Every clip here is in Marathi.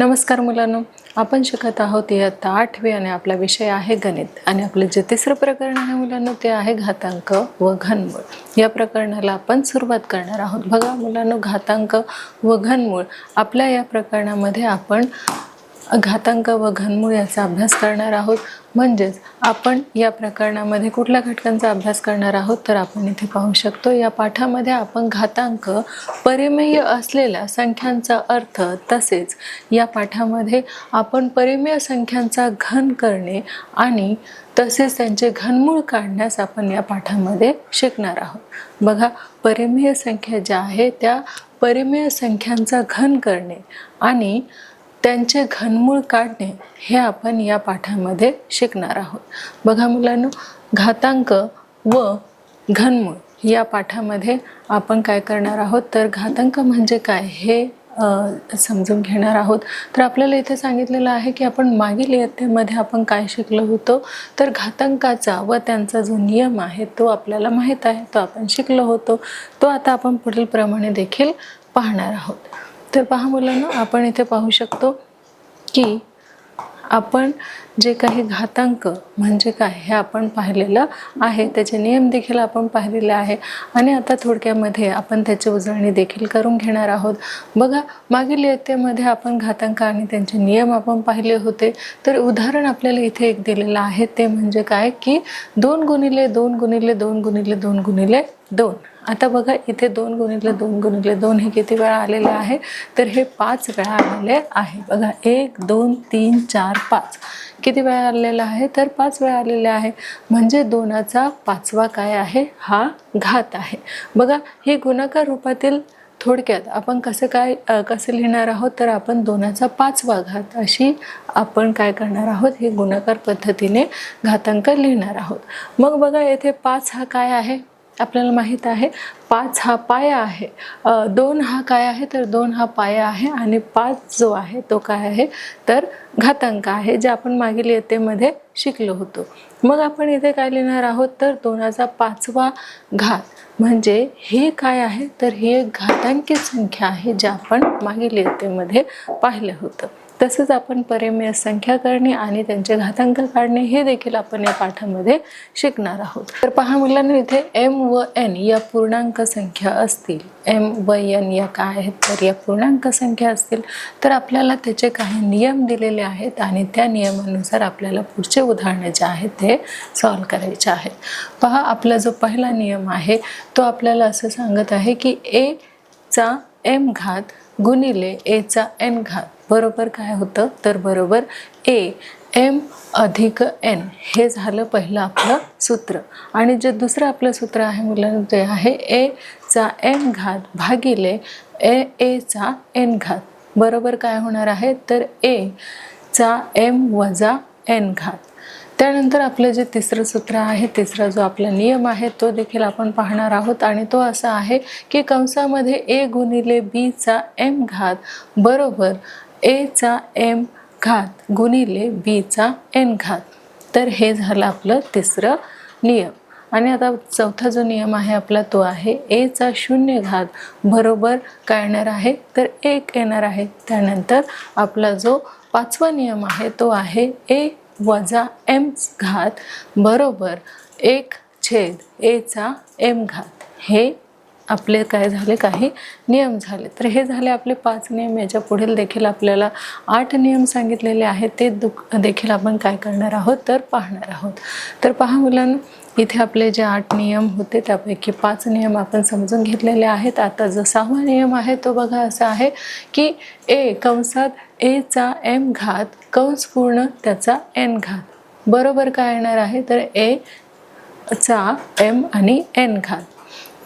नमस्कार मुलांनो, आपण शिकत आहोत इयत्ता 8वी आणि आपला विषय आहे गणित आणि आपले जे तिसरं प्रकरण आहे मुलांनो ते आहे घातांक व घनमूळ। या प्रकरणाला आपण सुरुवात करणार आहोत। बघा मुलांनो, घातांक व घनमूळ आपल्या या प्रकरणामध्ये आपण घातांक व घनमूळ याचा अभ्यास करणार आहोत। म्हणजेच आपण या प्रकरणामध्ये कुठल्या घटकांचा अभ्यास करणार आहोत तर आपण इथे पाहू शकतो। या पाठामध्ये आपण घातांक परिमेय असलेल्या संख्यांचा अर्थ तसेच या पाठामध्ये आपण परिमेय संख्यांचा घन करणे आणि तसेच त्यांचे घनमूळ काढण्यास आपण या पाठामध्ये शिकणार आहोत। बघा, परिमेय संख्या ज्या आहेत त्या परिमेय संख्यांचा घन करणे आणि त्यांचे घनमूळ काढणे हे आपण या पाठामध्ये शिकणार आहोत। बघा मुलांनो, घातांक व घनमूळ या पाठामध्ये आपण काय करणार आहोत तर घातांक म्हणजे काय हे समजून घेणार आहोत। तर आपल्याला इथे सांगितलेलं आहे की आपण मागील इयत्तेमध्ये आपण काय शिकलो होतो तर घातांकाचा व त्यांचा जो नियम आहे तो आपल्याला माहीत आहे, तो आपण शिकलो होतो। तो आता आपण पुढील प्रमाणे देखील पाहणार आहोत। तर पहा मुलांनो, आपण इथे पाहू शकतो की आपण जे काही घातांक म्हणजे काय हे आपण पाहिलेलं आहे, त्याचे नियम देखील आपण पाहिलेले आहे आणि आता थोडक्यामध्ये आपण त्याची उजळणी देखील करून घेणार आहोत। बघा, मागील इयत्तेमध्ये आपण घातांक आणि त्यांचे नियम आपण पाहिले होते। तर उदाहरण आपल्याला इथे एक दिलेलं आहे, ते म्हणजे काय की 2 गुणिले 2 गुणिले 2 गुणिले 2 गुणिले 2। आता बघा, इथे 2 गुणिले 2 गुणिले 2 हे किती वेळा आलेले आहे तर हे 5 वेळा आलेले आहे। बघा, 1 2 3 4 5 किती वेळा आलेला आहे तर 5 वेळा आलेले आहे। म्हणजे 2चा 5वा काय आहे, हा घात आहे। बघा, हे गुणाकार रूपातील थोडक्यात आपण कसं लिहिणार आहोत तर आपण 2चा 5वा घात अशी आपण काय करणार आहोत, हे गुणाकार पद्धतीने घातांक लिहिणार आहोत। मग बघा, येथे 5 हा काय आहे आपल्याला माहित आहे, 5 हा पाया आहे। 2 हा काय आहे तर 2 हा पाया आहे आणि 5 जो आहे तो काय आहे तर घातांक आहे, जे आपण मागील इयत्तेमध्ये शिकलो होतो। मग आपण इथे काय लिहिणार आहोत तर 2चा 5वा घात म्हणजे हे काय आहे तर ही एक घातांकी संख्या आहे, जे आपण मागील इयत्तेमध्ये पाहिलं होतं। तसंच आपण परिमेय संख्या करणे आणि त्यांचे घातांक काढणे हे देखील आपण या पाठामध्ये शिकणार आहोत। तर पहा मुलांनो, इथे m व n या पूर्णांक संख्या असतील, m व n या काय आहेत तर या पूर्णांक संख्या असतील तर आपल्याला त्याचे काही नियम दिलेले आहेत आणि त्या नियमानुसार आपल्याला पुढचे उदाहरणे जे आहेत ते सॉल्व्ह करायचे आहेत। पहा, आपला जो पहिला नियम आहे तो आपल्याला असं सांगत आहे की a चा m घात गुणिले a चा n घात बरोबर काय होतं तर बरोबर m अधिक n हे झालं पहिलं आपलं सूत्र। आणि जे दुसरं आपलं सूत्र आहे मुलांना ते आहे a चा m घात भागिले a चा n घात बरोबर काय होणार आहे तर a चा m वजा n घात। त्यानंतर आपलं जे तिसरं सूत्र आहे, तिसरा जो आपला नियम आहे तो देखील आपण पाहणार आहोत आणि तो असा आहे की कंसामध्ये a गुणिले b चा m घात बरोबर a चा m घात गुणिले b चा n घात। तर हे झालं आपलं तिसरं नियम। आणि आता चौथा जो नियम आहे आपला तो आहे a चा 0 घात बरोबर काय येणार आहे तर 1 येणार आहे। त्यानंतर आपला जो 5वा नियम आहे तो आहे a वजा m घात बरोबर 1 छेद a चा m घात। हे आपले काय झाले, काही नियम झाले। तर हे झाले आपले 5 नियम। याच्या पुढील देखील आपल्याला 8 नियम सांगितलेले आहेत, ते देखील आपण काय करणार आहोत तर पाहणार आहोत। तर पहा मुलांनो, इथे आपले जे 8 नियम होते त्यापैकी 5 नियम आपण समजून घेतलेले आहेत। आता जो 6वा नियम आहे तो बघा असा आहे की a कंसात a चा m घात कंस पूर्ण त्याचा n घात बरोबर काय येणार आहे तर a चा m आणि n घात।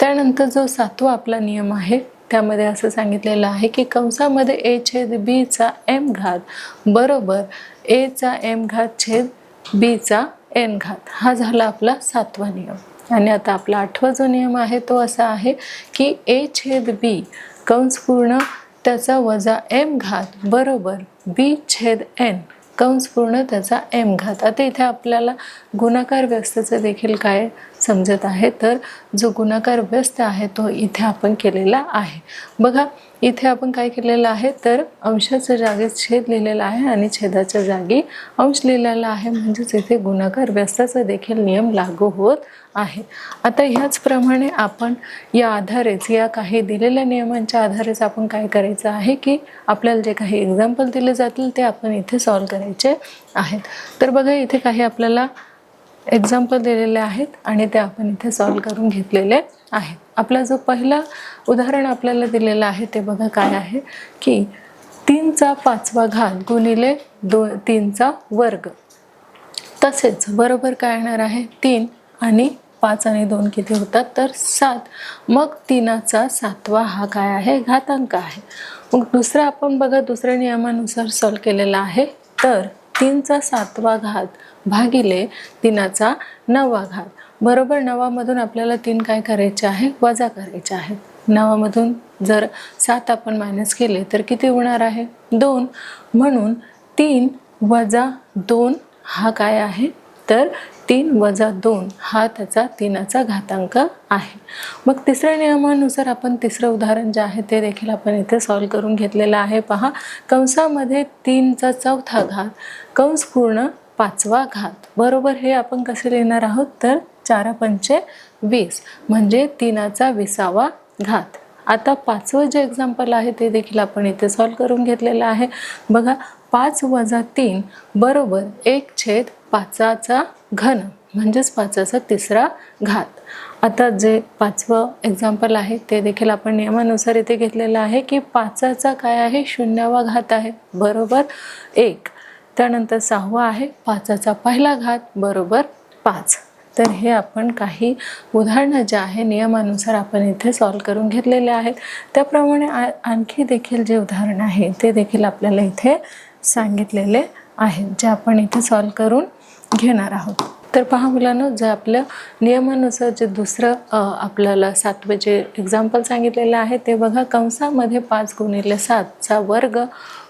त्यानंतर जो 7वा आपला नियम आहे त्यामध्ये असं सांगितलेलं आहे की कंसामध्ये a छेद b चा m घात बरोबर a चा m घात छेद b चा n घात। हा झाला आपला 7वा नियम। आणि आता आपला 8वा जो नियम आहे तो असा आहे की a छेद b कंस पूर्ण त्याचा वजा m घात बरोबर b छेद n कंस पूर्ण त्याचा m घात। आता इथे आपल्याला गुणाकार व्यस्तेचं देखील काय समजत आहे तर जो गुणाकार व्यस्त आहे तो इथे आपण केलेला आहे। बघा, इथे आपण काय केलेलं आहे तर अंशाच्या जागी छेद लिहिलेला आहे आणि छेदाच्या जागी अंश लिहिलेला आहे, म्हणजेच इथे गुणाकार व्यस्ताचा देखील नियम लागू होत आहे. आता ह्याचप्रमाणे आपण या आधारेच या काही दिलेल्या नियमांच्या आधारेच आपण काय करायचं आहे की आपल्याला जे काही एक्झाम्पल दिले जातील ते आपण इथे सॉल्व करायचे आहेत. तर बघा इथे काही आपल्याला एक्झाम्पल दिलेले आहेत आणि ते आपण इथे सॉल्व करून घेतलेले आहेत. आपला जो पहिला उदाहरण आपल्याला दिलेलं आहे ते बघा काय आहे की 3चा 5वा घात गुणिले 3चा वर्ग. तसेच बरोबर काय येणार आहे 3 आणि 5 आणि 2 किती होतात तर 7. मग 3चा 7वा हा काय आहे घातांक आहे. मग दुसरा आपण बघा दुसऱ्या नियमानुसार सॉल्व केलेला आहे. तर 3चा 7वा घात भागिले 3चा 9वा घात बरोबर 9मधून आपल्याला 3 काय करायचे आहे वजा करायचे आहेत. 9मधून जर 7 आपण मायनस केले तर किती होणार आहे 2. म्हणून 3 वजा 2 हा काय आहे तर 3 वजा 2 हा त्याचा 3चा घातांक आहे. मग तिसऱ्या नियमानुसार आपण तिसरं उदाहरण जे आहे ते देखील आपण इथे सॉल्व करून घेतलेलं आहे. पहा कंसामध्ये 3चा 4था घात कंस पूर्ण 5वा घात बरोबर हे आपण कसे लिहिणार आहोत तर 4 पंचे 20 म्हणजे 3चा 20वा घात. आता 5वं जे एक्झाम्पल आहे ते देखील आपण इथे सॉल्व करून घेतलेलं आहे. बघा 5 वजा 3 बरोबर 1/5चा घन म्हणजेच 5चा 3रा घात. आता जे 5वं एक्झाम्पल आहे ते देखील आपण नियमानुसार इथे घेतलेलं आहे की 5चा काय आहे 0वा घात आहे बरोबर 1. त्यानंतर 6वा आहे 5चा पहिला घात बरोबर 5. तर हे आपण काही उदाहरणं जे आहे नियमानुसार आपण इथे सॉल्व करून घेतलेले आहेत. त्याप्रमाणे आणखी देखील जे उदाहरण आहे ते देखील आपल्याला इथे सांगितलेले आहेत जे आपण इथे सॉल्व करून घेणार आहोत. तर पहा मुलांनो जे आपल्या नियमानुसार जे दुसरं आपल्याला 7वे जे एक्झाम्पल सांगितलेलं आहे ते बघा कंसामध्ये 5 गुणिले 7चा वर्ग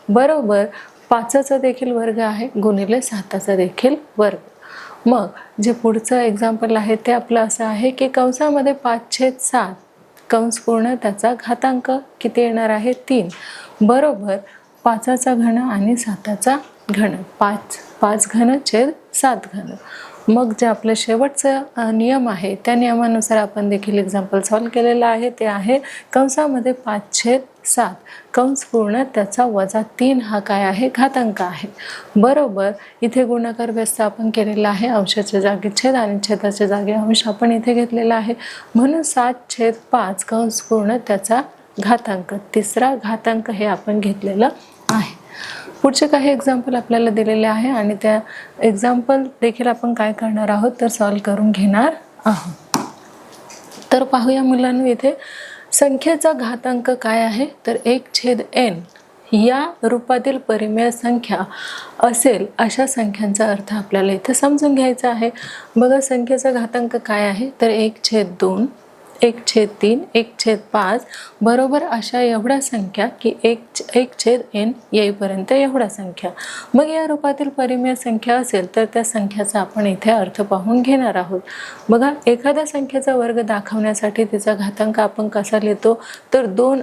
बरोबर 5चा देखील वर्ग आहे गुणिले 7चा देखील वर्ग. मग जे पुढचं एक्झाम्पल आहे ते आपलं असं आहे की कंसामध्ये 5/7 कंस पूर्ण त्याचा घातांक किती येणार आहे 3 बरोबर 5चा घन आणि 7चा घन 5 घन छेद 7 घन. मग जे आपलं शेवटचं नियम आहे त्या नियमानुसार आपण देखील एक्झाम्पल सॉल्व केलेलं आहे. ते आहे कंसामध्ये 5/7 कंस पूर्ण त्याचा वजा 3 हा काय आहे घातांक आहे बरोबर इथे गुणाकार व्यस्त आपण केलेला आहे. अंशाच्या जागी छेद आणि छेदाच्या जागी अंश आपण इथे घेतलेला आहे म्हणून 7/5 कंस पूर्ण त्याचा घातांक 3रा घातांक हे आपण घेतलेलं आहे. पुढचे काही एक्झाम्पल आपल्याला दिलेले आहे आणि त्या एक्झाम्पल देखील आपण काय करणार आहोत तर सॉल्व करून घेणार आहोत. तर पाहूया मुलांनो इथे संख्येचा घातांक काय आहे तर 1/n या रूपातील परिमेय संख्या असेल अशा संख्यांचा अर्थ आपल्याला इथे समजून घ्यायचा आहे. बघा संख्येचा घातांक काय आहे तर 1/2 1/3 1/5 बरोबर अशा एवढ्या संख्या की 1/n येईपर्यंत एवढ्या संख्या. मग या रूपातील परिमेय संख्या असेल तर त्या संख्याचा आपण इथे अर्थ पाहून घेणार आहोत. बघा एखाद्या संख्येचा वर्ग दाखवण्यासाठी तिचा घातांक आपण कसा लिहितो तर 2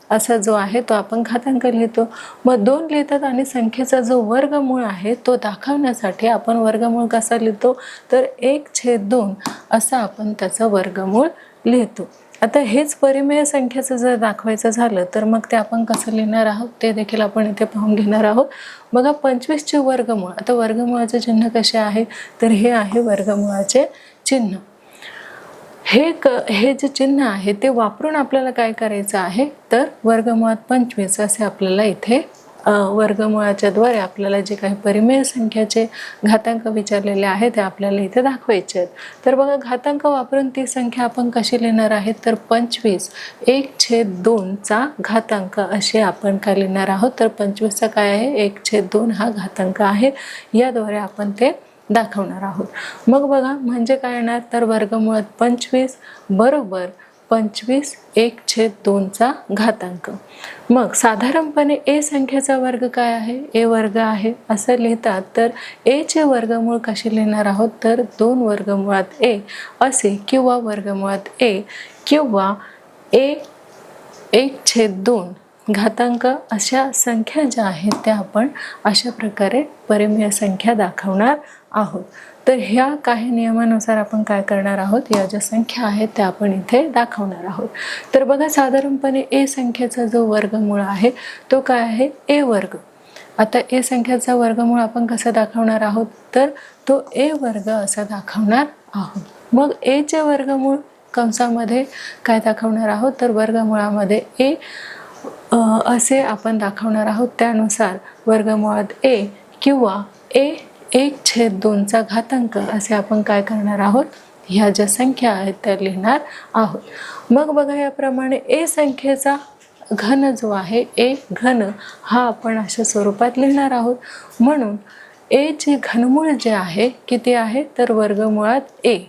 असा जो आहे तो आपण घातांक लिहितो. मग 2 लिहितात आणि संख्येचा जो वर्गमूळ आहे तो दाखवण्यासाठी आपण वर्गमूळ कसा लिहितो तर 1/2 असा आपण त्याचं वर्गमूळ लिहितो. आता हेच परिमेय संख्येचं जर दाखवायचं झालं तर मग ते आपण कसं लिहिणार आहोत ते देखील आपण इथे पाहून घेणार आहोत. बघा 25चे वर्गमूळ. आता वर्गमूळाचे चिन्ह कसे आहे तर हे आहे वर्गमूळाचे चिन्ह. हे जे चिन्ह आहे ते वापरून आपल्याला काय करायचं आहे तर वर्गमुळात 25 असे आपल्याला इथे वर्गमुळाच्या द्वारे आपल्याला जे काही परिमेय संख्याचे घातांक विचारलेले आहेत ते आपल्याला इथे दाखवायचे आहेत. तर बघा घातांक वापरून ती संख्या आपण कशी लिहिणार आहे तर 25 1/2चा घातांक असे आपण काय लिहिणार आहोत तर 25चा काय आहे 1/2 हा घातांक आहे. याद्वारे आपण ते दाखवणार आहोत. मग बघा म्हणजे काय येणार तर वर्गमुळात 25 बरोबर 25 1/2चा घातांक. मग साधारणपणे ए संख्येचा वर्ग काय आहे ए वर्ग आहे असं लिहितात. तर ए चे वर्गमूळ कसे लिहिणार आहोत तर 2 वर्गमुळात ए असे किंवा वर्गमुळात ए किंवा ए 1/2 घातांक अशा संख्या ज्या आहेत त्या आपण अशा प्रकारे परिमेय संख्या दाखवणार आहोत. तर ह्या काही नियमानुसार आपण काय करणार आहोत, या ज्या संख्या आहेत त्या आपण इथे दाखवणार आहोत. तर बघा, साधारणपणे ए संख्येचा जो वर्गमूळ आहे तो काय आहे, ए वर्ग. आता ए संख्येचा वर्गमूळ आपण कसं दाखवणार आहोत, तर तो ए वर्ग असा दाखवणार आहोत. मग ए चे वर्गमूळ कंसामध्ये काय दाखवणार आहोत, तर वर्गमूळामध्ये ए असे आपण दाखवणार आहोत. त्यानुसार वर्गमुळात ए किंवा ए 1/2 घातांक असे आपण काय करणार आहोत, ह्या ज्या संख्या आहेत त्या लिहिणार आहोत. मग बघा, याप्रमाणे ए संख्येचा घन जो आहे, ए घन हा आपण अशा स्वरूपात लिहिणार आहोत. म्हणून ए चे घनमूळ जे आहे किती आहे, तर वर्गमुळात ए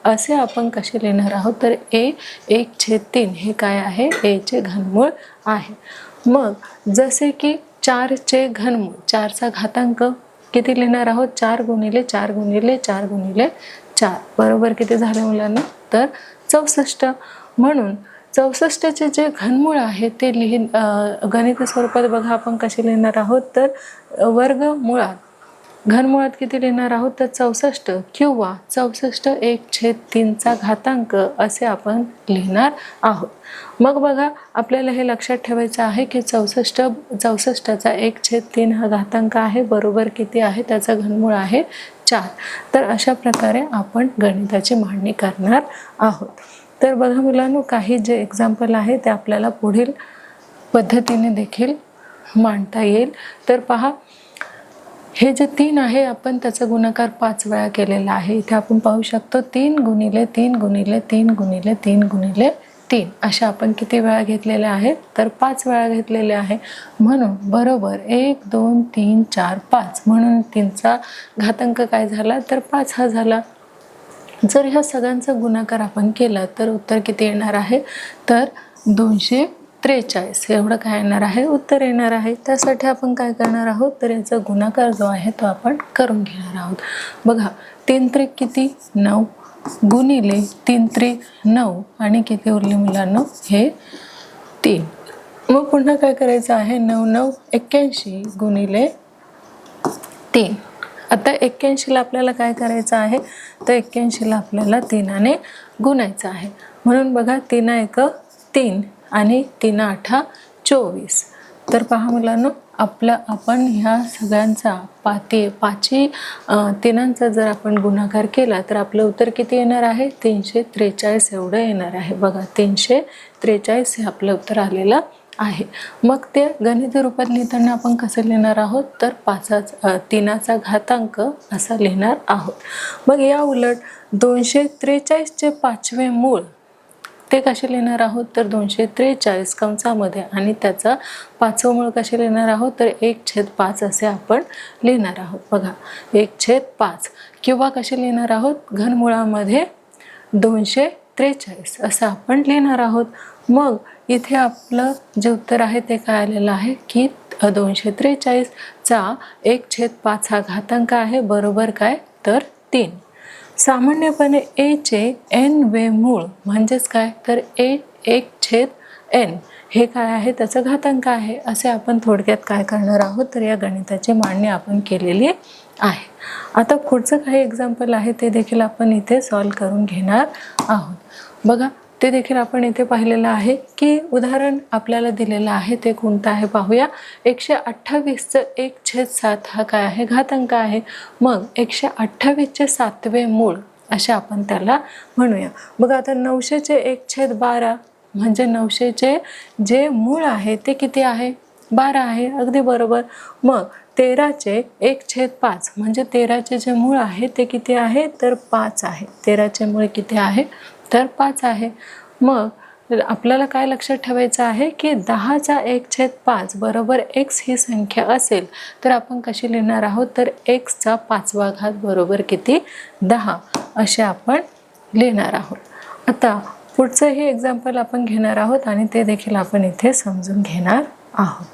असे आपण कसे लिहिणार आहोत, तर ए 1/3 हे काय आहे, ए चे घनमूळ आहे. मग जसे की 4 चे घनमूळ, 4चा घातांक किती लिहिणार आहोत, 4 गुणिले 4 गुणिले 4 गुणिले 4 बरोबर किती झाले मुलांना, तर 64. म्हणून 64चे जे घनमूळ आहे ते गणित स्वरूपात बघा आपण कसे लिहिणार आहोत, तर वर्गमुळात घनमुळात किती लिहिणार आहोत, तर 64 किंवा 64 1/3 घातांक असे आपण लिहिणार आहोत. मग बघा, आपल्याला हे लक्षात ठेवायचं आहे की 64चा 1/3 हा घातांक आहे, बरोबर किती आहे, त्याचा घनमूळ आहे 4. तर अशा प्रकारे आपण गणिताची मांडणी करणार आहोत. तर बघा मुलांनो, काही जे एक्झाम्पल आहे ते आपल्याला पुढील पद्धतीने देखील मांडता येईल. तर पहा, हे जे 3 आहे आपण त्याचा गुणाकार 5 वेळा केलेला आहे. इथे आपण पाहू शकतो 3 गुणिले 3 गुणिले 3 गुणिले 3 गुणिले 3 अशा आपण किती वेळा घेतलेले आहेत, तर 5 वेळा घेतलेले आहे. म्हणून बरोबर 1 2 3 4 5 म्हणून 3चा घातांक काय झाला, तर 5 हा झाला. जर ह्या सगळ्यांचा गुणाकार आपण केला तर उत्तर किती येणार आहे, तर 243 एवढं काय येणार आहे, उत्तर येणार आहे. त्यासाठी आपण काय करणार आहोत, तर याचा गुणाकार जो आहे तो आपण करून घेणार आहोत. बघा, 3 त्रिक किती, 9 गुणिले 3 त्रिक 9 आणि किती उरले मुलांनो, हे 3. मग पुन्हा काय करायचं आहे, 9 9 81 गुणिले 3. आता 81ला आपल्याला काय करायचं आहे, तर 81ला आपल्याला 3ने गुणायचं आहे. म्हणून बघा, 3 1 3 आणि 3 8 24. तर पहा मुलांनो, आपण ह्या सगळ्यांचा पाची तिनांचा जर आपण गुणाकार केला तर आपलं उत्तर किती येणार आहे, 343 एवढं येणार आहे. बघा, 343 हे आपलं उत्तर आलेलं आहे. मग ते गणिती रूपात लिहिताना आपण कसं लिहिणार आहोत, तर 3चा घातांक असा लिहिणार आहोत. मग या उलट 243चे 5वे मूळ ते कसे लिहिणार आहोत, तर 243 कंसामध्ये आणि त्याचा 5वं मूळ कसे लिहिणार आहोत, तर 1/5 असे आपण लिहिणार आहोत. बघा, 1/5 किंवा कसे लिहिणार आहोत, घनमुळामध्ये 243 असं आपण लिहिणार आहोत. मग इथे आपलं जे उत्तर आहे ते काय आलेलं आहे की 243चा 1/5 हा घातांक आहे, बरोबर काय, तर 3. सामान्यपणे ए चे n वे मूळ म्हणजेच काय, तर ए 1/n हे काय आहे, त्याचा घातांक आहे. असे आपण थोडक्यात काय करणार आहोत, तर या गणिताची मांडणी आपण केलेली आहे. आता पुढचं काही एक्झाम्पल आहे ते देखील आपण इथे सॉल्व करून घेणार आहोत. बघा, ते देखील आपण इथे पाहिलेलं आहे की उदाहरण आपल्याला दिलेलं आहे ते कोणतं आहे पाहूया. 128चं 1/7 हा काय आहे, घातांक आहे. मग 128चे 7वे मूळ असे आपण त्याला म्हणूया. बघा, आता 900चे 1/12 म्हणजे 900चे जे मूळ आहे ते किती आहे, 12 आहे. अगदी बरोबर. मग 13चे 1/5 म्हणजे 13चे जे मूळ आहे ते किती आहे, तर 5 आहे. 13चे मूळ किती आहे, तर 5 आहे. मग आपल्याला काय लक्षात ठेवायचं आहे की 10चा 1/5 बरोबर x ही संख्या असेल तर आपण कशी लिहिणार आहोत, तर xचा 5वा घात बरोबर किती, 10 असे आपण लिहिणार आहोत. आता पुढचं हे एक्झाम्पल आपण घेणार आहोत आणि ते देखील आपण इथे समजून घेणार आहोत.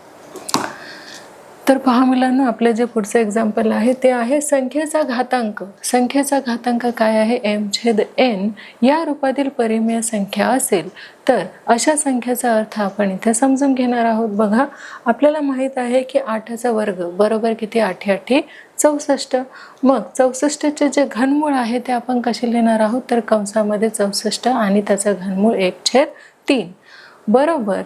तर पहा मुलांनो, आपलं जे पुढचं एक्झाम्पल आहे ते आहे संख्येचा घातांक. संख्येचा घातांक काय आहे? m/n या रूपातील परिमेय संख्या असेल तर अशा संख्येचा अर्थ आपण इथे समजून घेणार आहोत. बघा, आपल्याला माहित आहे की 8चा वर्ग बरोबर किती? 8 8 64. मग 64चे जे घनमूळ आहे ते आपण कसे लिहिणार आहोत? तर कंसामध्ये 64 आणि त्याचं घनमूळ 1/3 बरोबर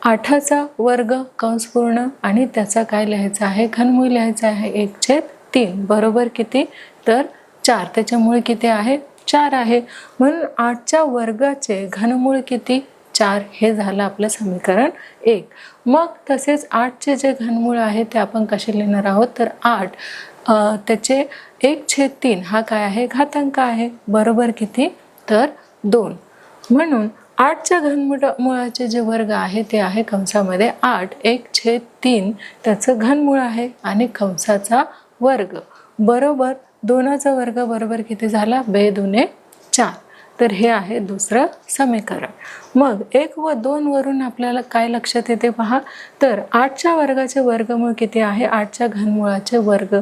8चा वर्ग कंस पूर्ण आणि त्याचा काय लिहायचा आहे? घनमूळ लिहायचं आहे 1/3 बरोबर किती? तर 4. त्याच्यामुळे किती आहे? 4 आहे. म्हणून 8च्या वर्गाचे घनमूळ किती? 4. हे झालं आपलं समीकरण 1. मग तसेच 8चे जे घनमूळ आहे ते आपण कसे लिहिणार आहोत? तर 8 त्याचे 1/3 हा काय आहे? घातांक आहे बरोबर किती? तर 2. म्हणून 8च्या घनमुळाचे जे वर्ग आहे ते आहे कंसामध्ये 8 1/3 त्याचं घनमूळ आहे आणि कंसाचा वर्ग बरोबर 2चा वर्ग बरोबर किती झाला? 2 दुणे 4. तर हे आहे दुसरं समीकरण. मग 1 व 2 वरून आपल्याला काय लक्षात येते पहा? तर 8च्या वर्गाचे वर्गमूळ किती आहे? 8च्या घनमुळाचे वर्ग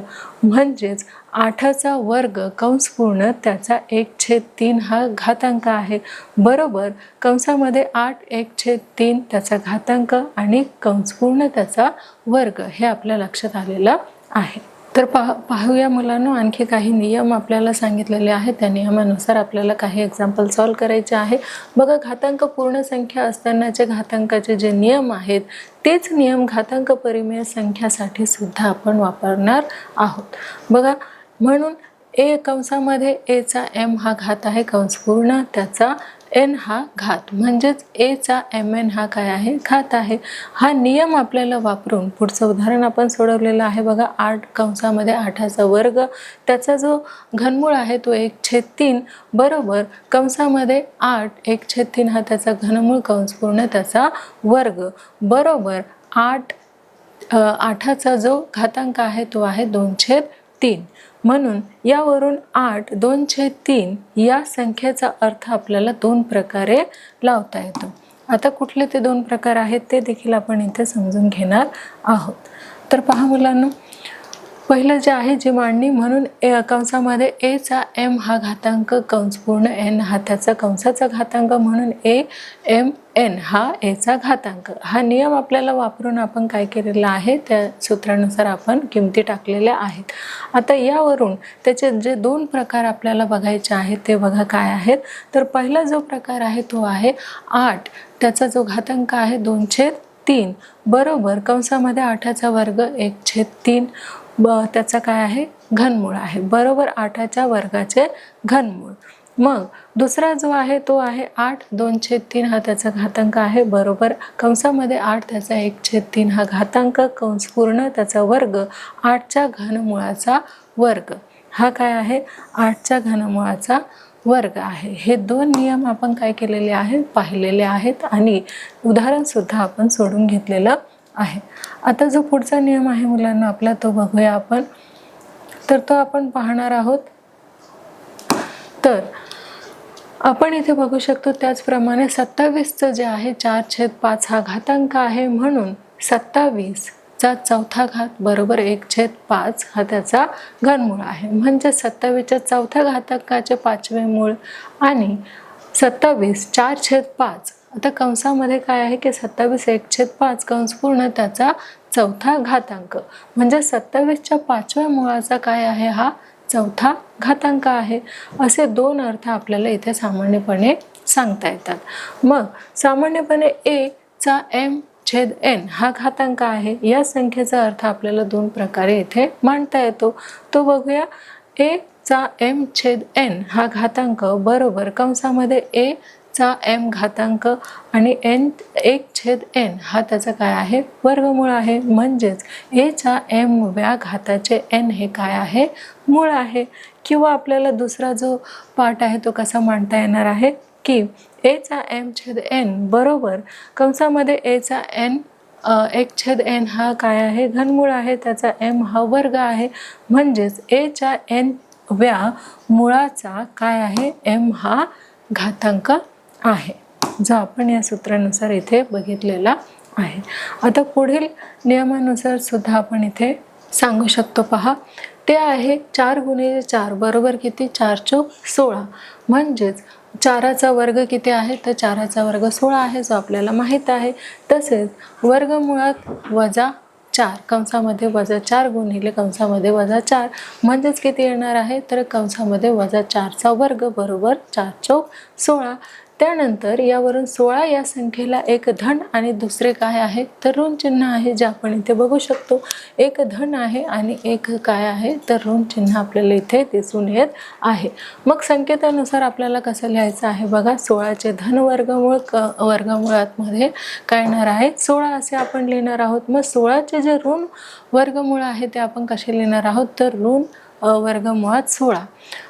म्हणजेच 8चा वर्ग कंस पूर्ण त्याचा 1/3 हा घातांक आहे बरोबर कंसामध्ये 8 1/3 त्याचा घातांक आणि कंस पूर्ण त्याचा वर्ग. हे आपल्या लक्षात आलेलं आहे. तर पाहूया मुलांनो, आणखी काही नियम आपल्याला सांगितलेले आहेत. त्या नियमानुसार आपल्याला काही एक्झाम्पल सॉल्व करायचे आहे. बघा, घातांक पूर्ण संख्या असतानाचे घातांकाचे जे नियम आहेत तेच नियम घातांक परिमेय संख्यासाठी सुद्धा आपण वापरणार आहोत. बघा, म्हणून कंसामध्ये a चा m हा घात आहे कंस पूर्ण त्याचा n हा घात म्हणजेच a चा mn हा काय आहे? घात आहे. हा नियम आपल्याला वापरून पुढचं उदाहरण आपण सोडवलेलं आहे. बघा, 8 कंसामध्ये 8चा वर्ग त्याचा जो घनमूळ आहे तो 1/3 बरोबर कंसामध्ये 8 1/3 हा त्याचा घनमूळ कंस पूर्ण त्याचा वर्ग बरोबर 8चा जो घातांक आहे तो आहे 2/3. म्हणून यावरून 8 2/3 या संख्येचा अर्थ आपल्याला 2 प्रकारे लावता येतो. आता कुठले ते 2 प्रकार आहेत ते देखील आपण इथे समजून घेणार आहोत. तर पहा मुलांनो, पहिलं जे आहे जी मांडणी, म्हणून कंसामध्ये a चा m हा घातांक कंस पूर्ण n हा त्याचा कंसाचा घातांक म्हणून a m n हा a चा घातांक. हा नियम आपल्याला वापरून आपण काय केलेलं आहे? त्या सूत्रानुसार आपण किमती टाकलेल्या आहेत. आता यावरून त्याचे जे 2 प्रकार आपल्याला बघायचे आहेत ते बघा काय आहेत? तर पहिला जो प्रकार आहे तो आहे 8 त्याचा जो घातांक आहे 2/3 बरोबर कंसामध्ये 8चा वर्ग 1/3 त्याचा काय आहे? घनमूळ आहे बरोबर 8च्या वर्गाचे घनमूळ. मग दुसरा जो आहे तो आहे 8 2/3 हा त्याचा घातांक आहे बरोबर कंसामध्ये 8 त्याचा 1/3 हा घातांक कंस पूर्ण त्याचा वर्ग 8च्या घनमुळाचा वर्ग. हा काय आहे? 8च्या घनमुळाचा वर्ग आहे. हे 2 नियम आपण काय केलेले आहे? पाहिलेले आहेत आणि उदाहरण सुद्धा आपण सोडून घेतलेलं आहे. आता जो पुढचा नियम आहे मुलांना आपला तो बघूया आपण. तर तो आपण पाहणार आहोत. तर आपण इथे बघू शकतो त्याचप्रमाणे 27चं जे आहे 4/5 हा घातांक आहे म्हणून 27चा चौथा घात बरोबर 1/5 हा त्याचा घनमूळ आहे. म्हणजे 27च्या चौथ्या घातांकाचे 5वे मूळ आणि 27 4/5. आता कंसामध्ये काय आहे की 27 1/5 कंस पूर्ण त्याचा चौथा घातांक म्हणजे 27च्या 5व्या मुळाचा काय आहे? हा चौथा घातांक आहे. असे 2 अर्थ आपल्याला इथे सामान्यपणे सांगता येतात. मग सामान्यपणे a चा m/n हा घातांक आहे. या संख्येचा अर्थ आपल्याला 2 प्रकारे इथे मांडता येतो. तो बघूया. a चा m/n हा घातांक बरोबर कंसामध्ये a चा m घातांक आणि n 1/n हा त्याचा काय आहे? वर्गमूळ आहे. म्हणजेच a चा m व्या घाताचे n हे काय आहे? मूळ आहे. किंवा आपल्याला दुसरा जो पार्ट आहे तो कसा मांडता येणार आहे की a चा m/n बरोबर कंसामध्ये a चा n 1/n हा काय आहे? घनमूळ आहे. त्याचा m हा वर्ग आहे. म्हणजेच a च्या n व्या मुळाचा काय आहे? m हा घातांक आहे, जो आपण या सूत्रानुसार इथे बघितलेला आहे. आता पुढील नियमानुसार सुद्धा आपण इथे सांगू शकतो. पहा, ते आहे 4 गुणिले 4 बरोबर किती? 4 चौक 16. म्हणजेच 4चा वर्ग किती आहे? तर 4चा वर्ग 16 आहे, जो आपल्याला माहीत आहे. तसेच वर्गमुळात वजा 4 कंसामध्ये वजा 4 गुणिले कंसामध्ये वजा 4 म्हणजेच किती येणार आहे? तर कंसामध्ये वजा 4चा वर्ग बरोबर 4 चौक 16. त्यानंतर यावरून 16 या संख्येला एक धन आणि दुसरे काय आहे? तर ऋण चिन्ह आहे, जे आपण इथे बघू शकतो. एक धन आहे आणि एक काय आहे? तर ऋण चिन्ह आपल्याला इथे दिसून येत आहे. मग संकेतानुसार आपल्याला कसं लिहायचं आहे? बघा, 16चे धन वर्गमूळ वर्गमुळात काय येणार आहे? 16 असे आपण लिहिणार आहोत. मग 16चे जे ऋण वर्गमूळ आहे ते आपण कसे लिहिणार आहोत? तर ऋण वर्गमुळात 16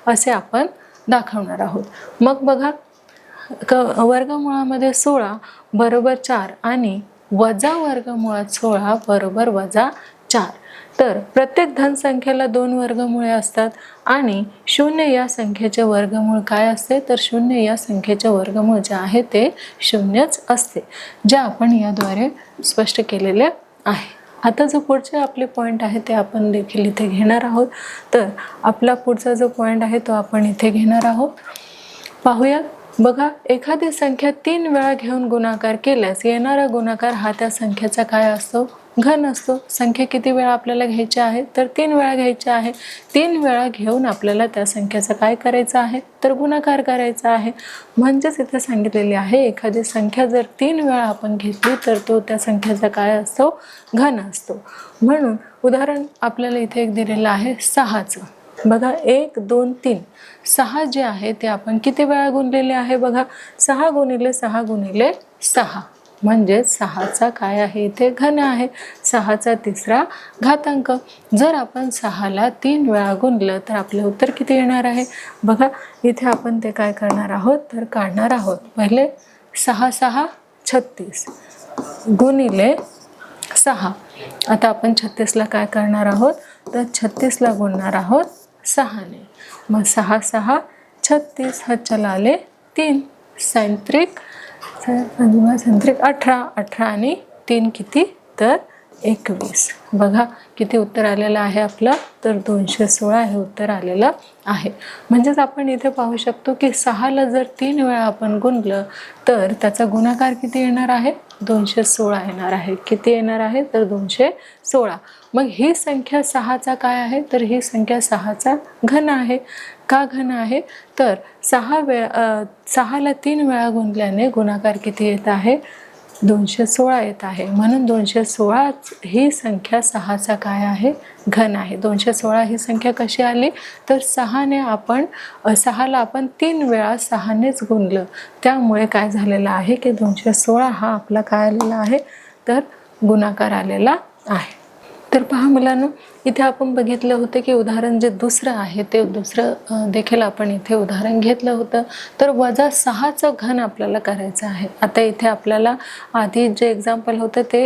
असे आपण दाखवणार आहोत. मग बघा, वर्गमुळामध्ये 16 बरोबर 4 आणि वजा वर्गमुळात 16 बरोबर वजा 4. तर प्रत्येक धनसंख्येला 2 वर्गमुळे असतात आणि 0 या संख्येचे वर्गमूळ काय असते? तर 0 या संख्येचे वर्गमूळ जे आहे ते 0च असते, जे आपण याद्वारे स्पष्ट केलेले आहे. आता जो पुढचे आपले पॉईंट आहे ते आपण देखील इथे घेणार आहोत. तर आपला पुढचा जो पॉईंट आहे तो आपण इथे घेणार आहोत. पाहूया. बघा, एखादी संख्या 3 वेळा घेऊन गुणाकार केल्यास येणारा गुणाकार हा त्या संख्येचा काय असतो? घन असतो. संख्या किती वेळा आपल्याला घ्यायची आहे? तर 3 वेळा घ्यायची आहे. 3 वेळा घेऊन आपल्याला त्या संख्येचा काय करायचं आहे? तर गुणाकार करायचा आहे. म्हणजेच इथे सांगितलेले आहे, एखादी संख्या जर 3 वेळा आपण घेतली तर तो त्या संख्येचा काय असतो? घन असतो. म्हणून उदाहरण आपल्याला इथे एक दिलेलं आहे 6चं. बघा, 1 2 3 6 जे आहे ते आपण किती वेळा गुणलेले आहे? बघा, 6 गुणिले 6 गुणिले 6 म्हणजे 6चा काय आहे? इथे घन आहे. 6चा 3रा घातांक. जर आपण 6ला 3 वेळा गुणलं तर आपले उत्तर किती येणार आहे? बघा, इथे आपण ते काय करणार आहोत? तर काढणार आहोत. पहिले 6 6 36 गुणिले 6. आता आपण 36ला काय करणार आहोत? तर 36ला गुणणार आहोत 6ने. मग 6 6 36 हातच्याला आले 3. सैंत्रिक 18. 18 आणि 3 किती? तर 21. बघा किती उत्तर आलेलं आहे आपलं? तर 216 हे उत्तर आलेलं आहे. म्हणजेच आपण इथे पाहू शकतो की 6ला जर 3 वेळा आपण गुणलं तर त्याचा गुणाकार किती येणार आहे? 216 येणार आहे. किती येणार आहे? तर 216. मग ही संख्या 6चा काय आहे? तर ही संख्या 6चा घन आहे. का घन आहे? तर 6ला 3 वेळा गुणल्याने गुणाकार किती येत आहे? 216 येत आहे. म्हणून 216 ही संख्या 6चा काय आहे? घन आहे. 216 ही संख्या कशी आली? तर 6ला आपण 3 वेळा 6नेच गुणलं, त्यामुळे काय झालेलं आहे की 216 हा आपला काय आलेला आहे? तर गुणाकार आलेला आहे. तर पहा मुलांनो, इथे आपण बघितलं होतं की उदाहरण जे दुसरं आहे ते दुसरं देखील आपण इथे उदाहरण घेतलं होतं. तर वजा 6चं घन आपल्याला करायचं आहे. आता इथे आपल्याला आधी जे एक्झाम्पल होतं ते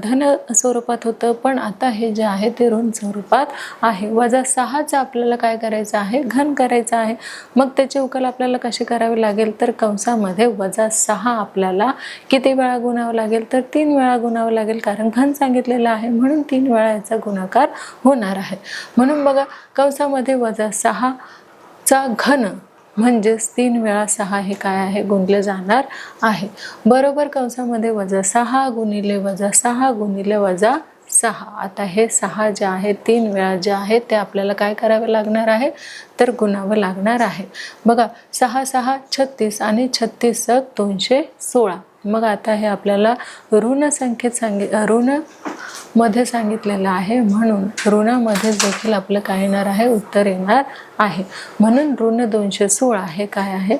धन स्वरूपात होतं, पण आता हे जे आहे ते ऋण स्वरूपात आहे. वजा 6चं आपल्याला काय करायचं आहे? घन करायचं आहे. मग त्याची उकल आपल्याला कशी करावी लागेल? तर कंसामध्ये वजा 6 आपल्याला किती वेळा गुणावं लागेल? तर 3 वेळा गुणावं लागेल, कारण घन सांगितलेलं आहे म्हणून 3 वेळा याचा गुणाकार होणार आहे. म्हणून बघा, कंसामध्ये वजा 6चा घन म्हणजेच 3 वेळा 6 हे काय आहे? गुणले जाणार आहे. बरोबर कंसामध्ये वजा 6 गुणिले वजा 6 गुणिले वजा 6. आता हे 6 जे आहे 3 वेळा जे आहे ते आपल्याला काय करावे लागणार आहे? तर गुणावं लागणार आहे. बघा, 6 6 36 आणि 36 216. मग आता हे आपल्याला ऋण संख्येत ऋण मध्ये सांगितलेलं आहे, म्हणून ऋणामध्ये देखील आपलं काय येणार आहे? उत्तर येणार आहे. म्हणून ऋण 216 हे काय आहे?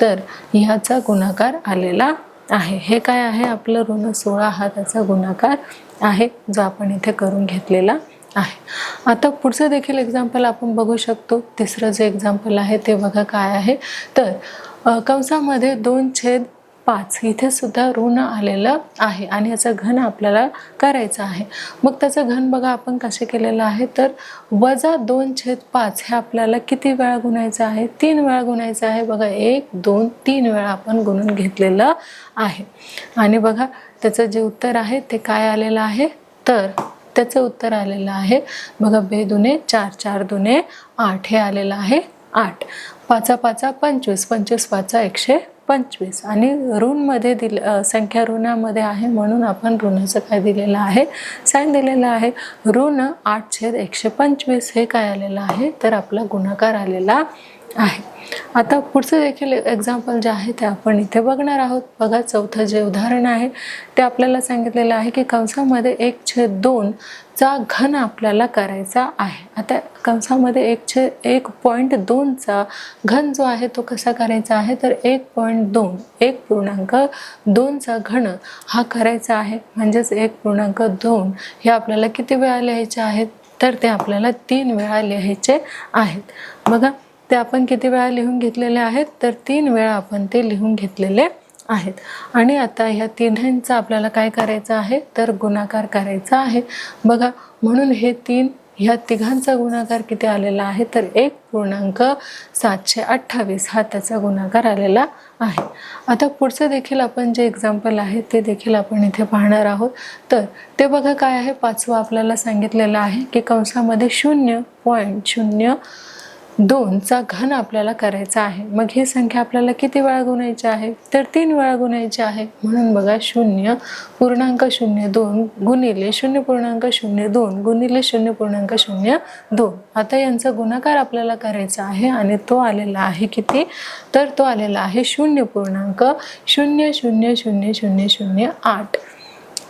तर ह्याचा गुणाकार आलेला आहे. हे काय आहे? आपलं ऋण 16 हा त्याचा गुणाकार आहे, जो आपण इथे करून घेतलेला आहे. आता पुढचं देखील एक्झाम्पल आपण बघू शकतो. तिसरं जे एक्झाम्पल आहे ते बघा काय आहे? तर कंसामध्ये 2/5 इथे सुद्धा ऋण आलेलं आहे आणि याचं घन आपल्याला करायचं आहे. मग त्याचं घन बघा आपण कसे केलेलं आहे? तर वजा 2/5 हे आपल्याला किती वेळा गुणायचं आहे? 3 वेळा गुणायचं आहे. बघा, 1 2 3 वेळा आपण गुणून घेतलेलं आहे. आणि बघा, त्याचं जे उत्तर आहे ते काय आलेलं आहे, तर त्याचं उत्तर आलेलं आहे बघा 2 दुने 4, 4 दुने 8 हे आलेलं आहे 8. 5 5 25, 25 5 125 आणि ऋणमध्ये संख्या ऋणामध्ये आहे म्हणून आपण ऋणाचं काय दिलेलं आहे, साइन दिलेलं आहे. ऋण 8/125 हे काय आलेलं आहे, तर आपला गुणाकार आलेला आहे. आता पुढचं देखील एक्झाम्पल जे आहे ते आपण इथे बघणार आहोत. बघा चौथं जे उदाहरण आहे ते आपल्याला सांगितलेलं आहे की कंसामध्ये 1/2 चा घन आपल्याला करायचा आहे. आता कंसामध्ये 1.2 चा घन जो आहे तो कसा करायचा आहे, तर 1.2 चा घन हा करायचा आहे. म्हणजेच 1.2 हे आपल्याला किती वेळा लिहायचे आहेत, तर ते आपल्याला 3 वेळा लिहायचे आहेत. बघा ते आपण किती वेळा लिहून घेतलेले आहेत, तर 3 वेळा आपण ते लिहून घेतलेले आहेत. आणि आता ह्या तिन्हींचा आपल्याला काय करायचं आहे, तर गुणाकार करायचा आहे. बघा म्हणून हे 3 ह्या तिघांचा गुणाकार किती आलेला आहे, तर 1.728 हा त्याचा गुणाकार आलेला आहे. आता पुढचं देखील आपण जे एक्झाम्पल आहे ते देखील आपण इथे पाहणार आहोत. तर ते बघा काय आहे, 5वं आपल्याला सांगितलेलं आहे की कंसामध्ये 0.02 चा घन आपल्याला करायचा आहे. मग ही संख्या आपल्याला किती वेळा गुणायची आहे, तर 3 वेळा गुणायची आहे. म्हणून बघा 0.02 गुणिले 0.02 गुणिले 0.02. आता यांचा गुणाकार आपल्याला करायचा आहे आणि तो आलेला आहे किती, तर तो आलेला आहे 0.0000008.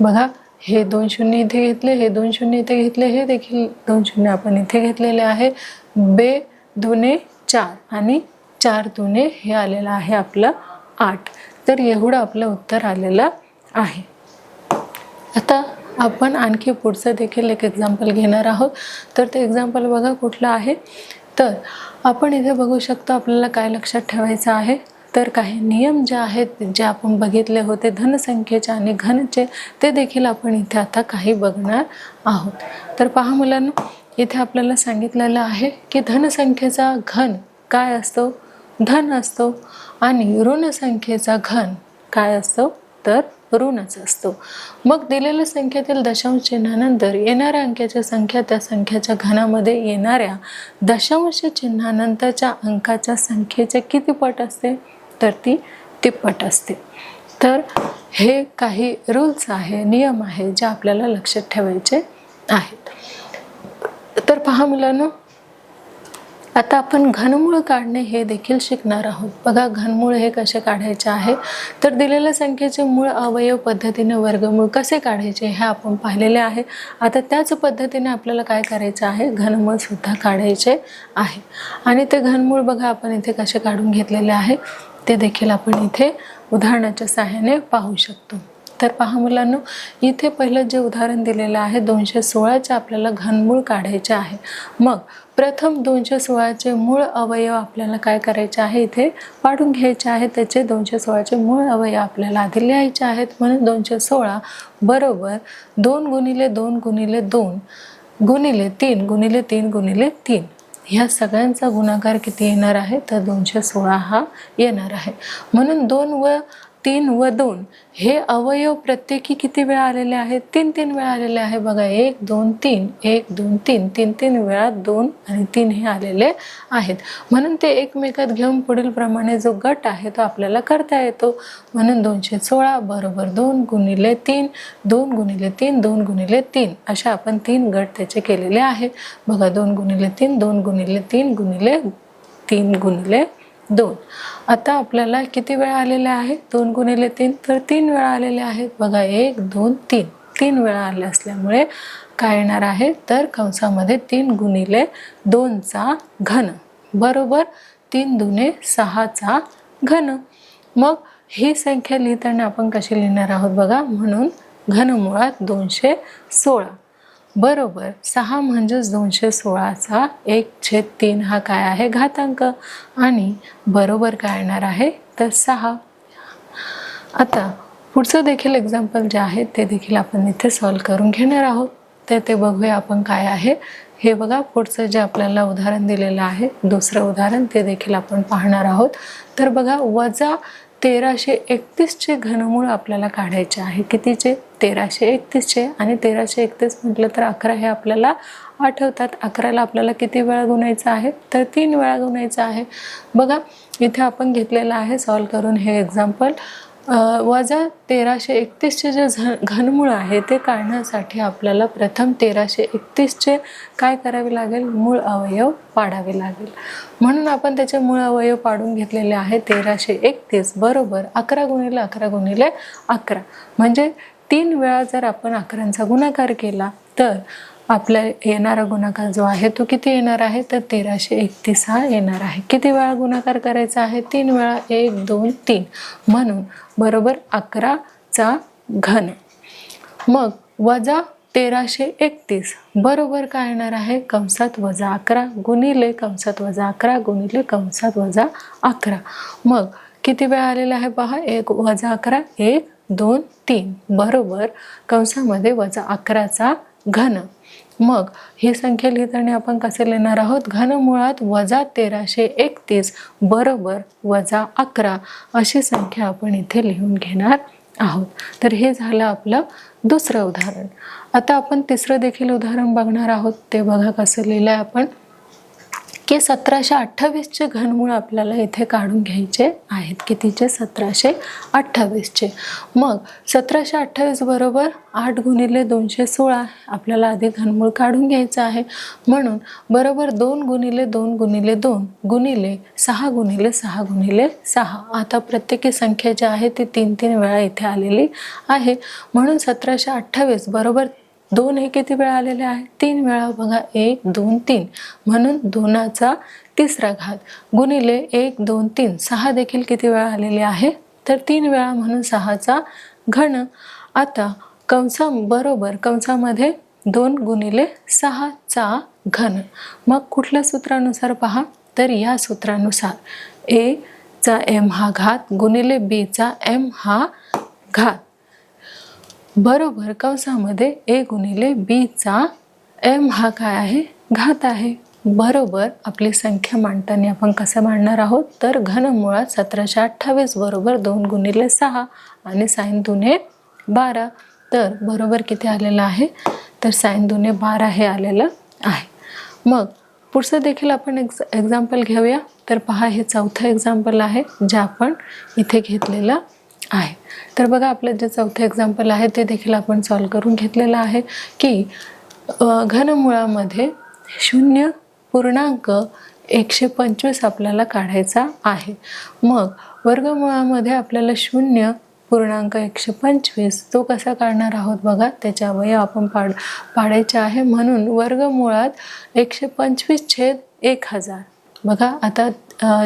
बघा हे 2 शून्य इथे घेतले, हे 2 शून्य इथे घेतले, हे देखील 2 शून्य आपण इथे घेतलेले आहे. 2 दुने 4 आणि 4 दुने हे आलेलं आहे आपलं 8. तर एवढं आपलं उत्तर आलेलं आहे. आता आपण आणखी पुढचं देखील एक एक्झाम्पल घेणार आहोत. तर ते एक्झाम्पल बघा कुठलं आहे, तर आपण इथे बघू शकतो आपल्याला काय लक्षात ठेवायचं आहे, तर काही नियम जे आहेत जे आपण बघितले होते धनसंख्येचे आणि घनचे, ते देखील आपण इथे आता काही बघणार आहोत. तर पहा मुलांनो, इथे आपल्याला सांगितलेलं आहे की धनसंख्येचा घन काय असतो, धन असतो आणि ऋणसंख्येचा घन काय असतो, तर ऋणच असतो. मग दिलेल्या संख्येतील दशांश चिन्हानंतर येणाऱ्या अंकाची संख्या त्या संख्याच्या घनामध्ये येणाऱ्या दशांश चिन्हानंतरच्या अंकाच्या संख्येचे किती पट असते, तर ती तिप्पट असते. तर हे काही रूल्स आहे, नियम आहे जे आपल्याला लक्षात ठेवायचे आहेत. तर पहा मुलांनो, आता आपण घनमूळ काढणे हे देखील शिकणार आहोत. बघा घनमूळ हे कसे काढायचे आहे, तर दिलेल्या संख्येचे मूळ अवयव पद्धतीने वर्गमूळ कसे काढायचे हे आपण पाहिलेले आहे. आता त्याच पद्धतीने आपल्याला काय करायचं आहे, घनमूळ सुद्धा काढायचे आहे. आणि ते घनमूळ बघा आपण इथे कसे काढून घेतलेले आहे ते देखील आपण इथे उदाहरणाच्या सहाय्याने पाहू शकतो. तर पहा मुलांनो, इथे पहिलं जे उदाहरण दिलेलं आहे 216चे आपल्याला घनमूळ काढायचे आहे. मग प्रथम 216चे मूळ अवयव आपल्याला काय करायचे आहे, इथे पाडून घ्यायचे आहे. त्याचे 216चे मूळ अवयव आपल्याला आधी लिहायचे आहेत. म्हणून 216 बरोबर 2 गुणिले 2 गुणिले 2 गुणिले 3 गुणिले 3 गुणिले 3 ह्या सगळ्यांचा गुणाकार किती येणार आहे, तर 216 हा येणार आहे. म्हणून 2 व 3 व 2 हे अवयव प्रत्येकी किती वेळा आलेले आहेत, 3 वेळा आलेले आहे. बघा 1 2 3 1 2 3 3 वेळा 2 आणि 3 हे आलेले आहेत. म्हणून ते एकमेकात घेऊन पुढील प्रमाणे जो गट आहे तो आपल्याला करता येतो. म्हणून 216 बरोबर 2 गुणिले 3 2 गुणिले 3 2 गुणिले 3 अशा आपण 3 गट त्याचे केलेले आहे. बघा 2 गुणिले 3 2 गुणिले 3 गुणिले 3 गुणिले 2. आता आपल्याला किती वेळा आलेले आहे, 2 गुणिले 3, तर 3 वेळा आलेले आहेत. बघा 1 2 3 3 वेळा आले असल्यामुळे काय येणार आहे, तर कंसामध्ये 3 गुणिले 2चा घन बरोबर 3 दुने 6चा घन. मग ही संख्या लिहिताना आपण कशी लिहिणार आहोत बघा, म्हणून घनमुळात 216 बरोबर 6 म्हणजेच 216चा 1/3 हा काय आहे, घातांक आणि बरोबर काय येणार आहे, तर 6. आता पुढचं देखील एक्झाम्पल जे आहे ते देखील आपण इथे सॉल्व करून घेणार आहोत. तर ते बघूया आपण काय आहे हे. बघा पुढचं जे आपल्याला उदाहरण दिलेलं आहे दुसरं उदाहरण ते देखील आपण पाहणार आहोत. तर बघा 1331चे घनमूळ आपल्याला काढायचे आहे. कितीचे? 1331चे. आणि 1331 म्हटलं तर 11 हे आपल्याला आठवतात. 11ला आपल्याला किती वेळा गुणायचं आहे? तर 3 वेळा गुणायचं आहे. बघा इथे आपण घेतलेलं आहे सॉल्व करून हे एक्झाम्पल. वजा 1331चे जे घनमूळ आहे ते काढण्यासाठी आपल्याला प्रथम 1331चे काय करावे लागेल? मूळ अवयव पाडावे लागेल. म्हणून आपण त्याचे मूळ अवयव पाडून घेतलेले आहे. 1331 बरोबर 11 गुणिले 11 गुणिले 11. म्हणजे 3 वेळा जर आपण 11चा गुणाकार केला तर आपल्या येणारा गुणाकार जो आहे तो किती येणार आहे? तर 1331 हा येणार आहे. किती वेळा गुणाकार करायचा आहे? 3 वेळा. 1 2 3. म्हणून बरोबर 11चा घन. मग वजा 1331 बरोबर काय येणार आहे? कंसात वजा 11 गुणिले कंसात वजा 11 गुणिले कंसात वजा 11. मग किती वेळा आलेला आहे पहा? 1 वजा 11 1 2 3 बरोबर कंसामध्ये वजा 11चा घन. मग ही संख्या लिहिताना आपण कसे लिहिणार आहोत? घनमुळात वजा 1331 बरोबर वजा 11 अशी संख्या आपण इथे लिहून घेणार आहोत. तर हे झालं आपलं दुसरं उदाहरण. आता आपण तिसरं देखील उदाहरण बघणार आहोत. ते बघा कसं लिहिलंय आपण की 1728चे घनमूळ आपल्याला इथे काढून घ्यायचे आहेत. कितीचे? 1728चे. मग 1728 बरोबर 8 गुणिले 216 आपल्याला आधी घनमूळ काढून घ्यायचं आहे. म्हणून बरोबर 2 गुणिले 2 गुणिले 2 गुणिले 6 गुणिले 6 गुणिले 6. आता प्रत्येकी संख्या जी आहे ती 3-3 वेळा इथे आलेली आहे. म्हणून 1728 बरोबर 2 हे किती वेळा आलेले आहे? 3 वेळा. बघा 1 2 3 म्हणून 2चा तिसरा घात गुणिले 1 2 3 6 देखील किती वेळा आलेले आहे? तर 3 वेळा. म्हणून 6चा घन. आता बरोबर कंसामध्ये 2 गुणिले 6चा घन. मग कुठल्या सूत्रानुसार पहा? तर या सूत्रानुसार a चा m हा घात गुणिले b चा m हा घात बरोबर कंसामध्ये a गुणिले b चा m हा काय आहे? घात आहे. बरोबर आपली संख्या मांडताना आपण कसं मांडणार आहोत? तर घनमुळात 1728 बरोबर 2 गुणिले 6 आणि साइन 2 12. तर बरोबर किती आलेलं आहे? तर साइन 2 12 हे आलेलं आहे. मग पुढचं देखील आपण एक्झाम्पल घेऊया. तर पहा हे चौथं एक्झाम्पल आहे जे आपण इथे घेतलेलं आहे. तर बघा आपलं जे चौथं एक्झाम्पल आहे ते देखील आपण सॉल्व करून घेतलेलं आहे की घनमुळामध्ये 0.125 आपल्याला काढायचा आहे. मग वर्गमुळामध्ये आपल्याला 0.125 तो कसा काढणार आहोत? बघा त्याच्या अवयव आपण पाडायचे आहे. म्हणून वर्गमुळात 125/1000. बघा आता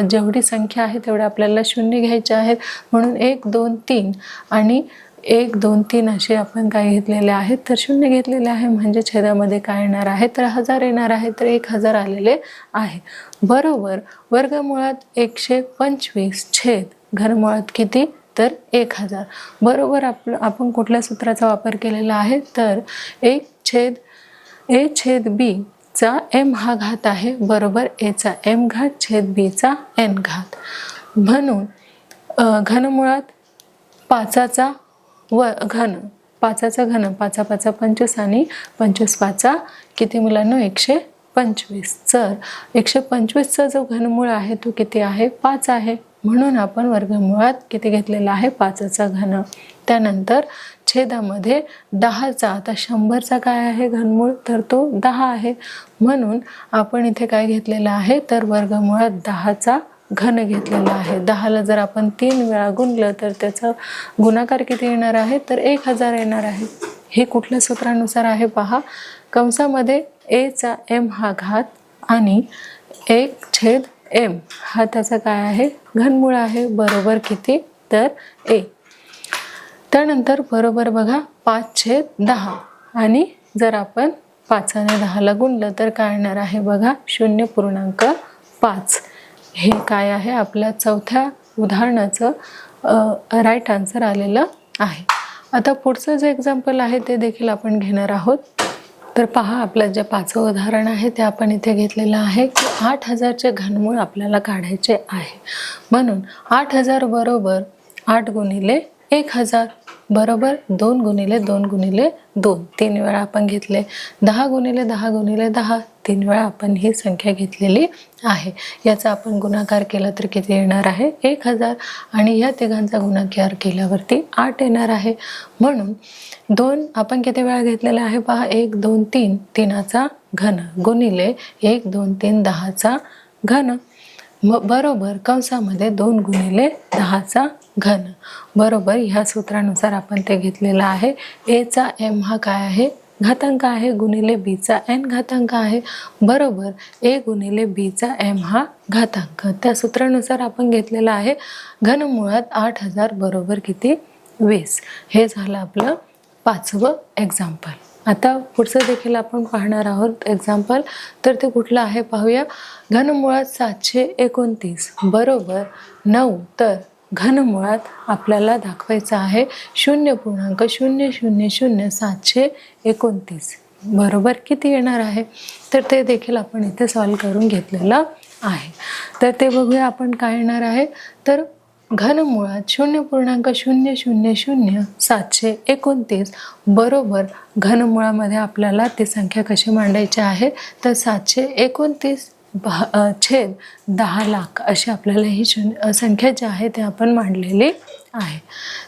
जेवढी संख्या आहे तेवढ्या आपल्याला शून्य घ्यायचे आहेत. म्हणून 1 2 3 आणि 1 2 3 असे आपण काय घेतलेले आहेत? तर शून्य घेतलेले आहे. म्हणजे छेदामध्ये काय येणार आहे? तर 1000 येणार आहे. तर 1000 आलेले आहे. बरोबर वर्गमुळात 125 छेद घनमुळात किती? तर 1000 बरोबर आपण कुठल्या सूत्राचा वापर केलेला आहे? तर a छेद b चा m हा घात आहे बरोबर a चा m घात छेद b चा n घात. म्हणून घनमुळात 5चा घन 5चा घन 5 5 25 आणि 25 5 किती मुलांना? 125. तर 125चा जो घनमूळ आहे तो किती आहे? 5 आहे. म्हणून आपण वर्गमुळात किती घेतलेला आहे? 5चा घन. त्यानंतर छेदामध्ये 10चा, आता 100चा काय आहे घनमूळ? तर तो 10 आहे. म्हणून आपण इथे काय घेतलेलं आहे? तर वर्गमुळात 10चा घन घेतलेला आहे. 10ला जर आपण 3 वेळा गुणलं तर त्याचा गुणाकार किती येणार आहे? तर 1000 येणार आहे. हे कुठल्या सूत्रानुसार आहे पहा? कंसामध्ये a चा m हा घात आणि 1/m हा त्याचा काय आहे? घनमूळ आहे बरोबर किती? तर a. त्यानंतर बरोबर बघा 5/10 आणि जर आपण 5 आणि 10ला गुणलं तर काय येणार आहे? बघा 0.5. हे काय आहे? आपल्या चौथ्या उदाहरणाचं राईट आन्सर आलेलं आहे. आता पुढचं जे एक्झाम्पल आहे ते देखील आपण घेणार आहोत. तर पहा आपलं जे 5वं उदाहरण आहे ते आपण इथे घेतलेलं आहे की 8000चे घनमूळ आपल्याला काढायचे आहे. म्हणून 8000 बरोबर 8 गुणिले 1000 बरोबर 2 गुणिले 2 गुणिले 2 3 वेळा आपण घेतले. 10 गुणिले 10 गुणिले 10 3 वेळा आपण ही संख्या घेतलेली आहे. याचा आपण गुणाकार केला तर किती येणार आहे 1000 आणि या तिघांचा गुणाकार केल्यावरती 8 येणार आहे. म्हणून 2 आपण किती वेळा घेतलेला आहे पहा 1 2 3 3चा घन गुणिले 1 2 3 10चा घन बरोबर कंसामध्ये 2 गुणिले 10चा घन बरोबर ह्या सूत्रानुसार आपण ते घेतलेलं आहे. ए चा एम हा काय आहे घातांक आहे गुणिले बी चा एन घातांक आहे बरोबर ए गुणिले बी चा एम हा घातांक. त्या सूत्रानुसार आपण घेतलेला आहे. घनमुळात 8000 बरोबर किती 20. हे झालं आपलं 5वं एक्झाम्पल. आता पुढचं देखील आपण पाहणार आहोत एक्झाम्पल. तर ते कुठलं आहे पाहूया. घनमुळात 729 बरोबर 9. तर घनमुळात आपल्याला दाखवायचं आहे 0.000729 बरोबर किती येणार आहे. तर ते देखील आपण इथे सॉल्व करून घेतलेलं आहे. तर ते बघूया आपण काय येणार आहे. तर घनमुळात 0.000729 बरोबर घनमुळामध्ये आपल्याला ती संख्या कशी मांडायची आहे तर 729 छेद 10 लाख अशी आपल्याला ही संख्या जी आहे ते आपण मांडलेली आहे.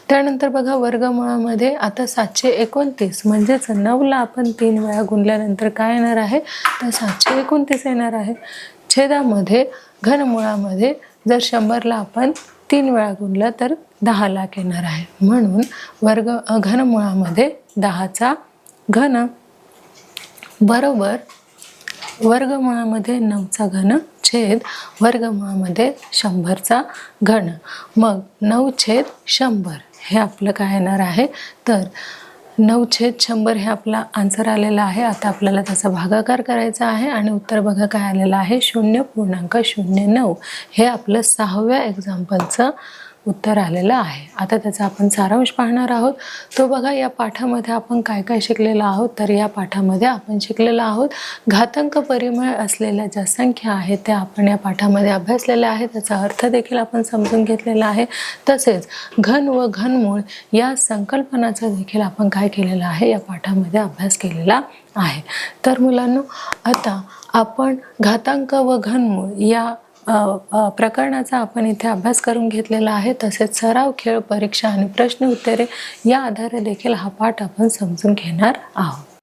त्यानंतर बघा वर्गमुळामध्ये आता 729 म्हणजेच 9ला आपण 3 वेळा गुणल्यानंतर काय येणार आहे तर 729 येणार आहे. छेदामध्ये घनमुळामध्ये जर 100ला आपण 3 वेळा गुणलं तर 10 लाख येणार आहे. म्हणून घनमुळामध्ये 10चा घन बरोबर वर्गमुळामध्ये 9चा घन छेद वर्गमुळामध्ये 100चा घन. मग 9/100 हे आपलं काय येणार आहे तर 9/100 हे आपला आन्सर आलेला आहे. आता आपल्याला त्याचा भागाकार करायचा आहे आणि उत्तर बघा काय आलेलं आहे 0.09 हे आपलं 6व्या एक्झाम्पलचं उत्तर आलेलं आहे. आता त्याचा आपण सारांश पाहणार आहोत. तो बघा या पाठामध्ये आपण काय काय शिकलेलो आहोत. तर या पाठामध्ये आपण शिकलेलो आहोत घातांक परिमेय असलेल्या ज्या संख्या आहेत त्या आपण या पाठामध्ये अभ्यासलेल्या आहेत. त्याचा अर्थ देखील आपण समजून घेतलेला आहे. तसेच घन व घनमूळ या संकल्पनाचा देखील आपण काय केलेलं आहे या पाठामध्ये अभ्यास केलेला आहे. तर मुलांनो आता आपण घातांक व घनमूळ या प्रकरणाचा आपण इथे अभ्यास करून घेतलेला आहे. तसेच सराव खेळ परीक्षा आणि प्रश्न उत्तरे या आधारे देखील हा पाठ आपण समजून घेणार आहोत.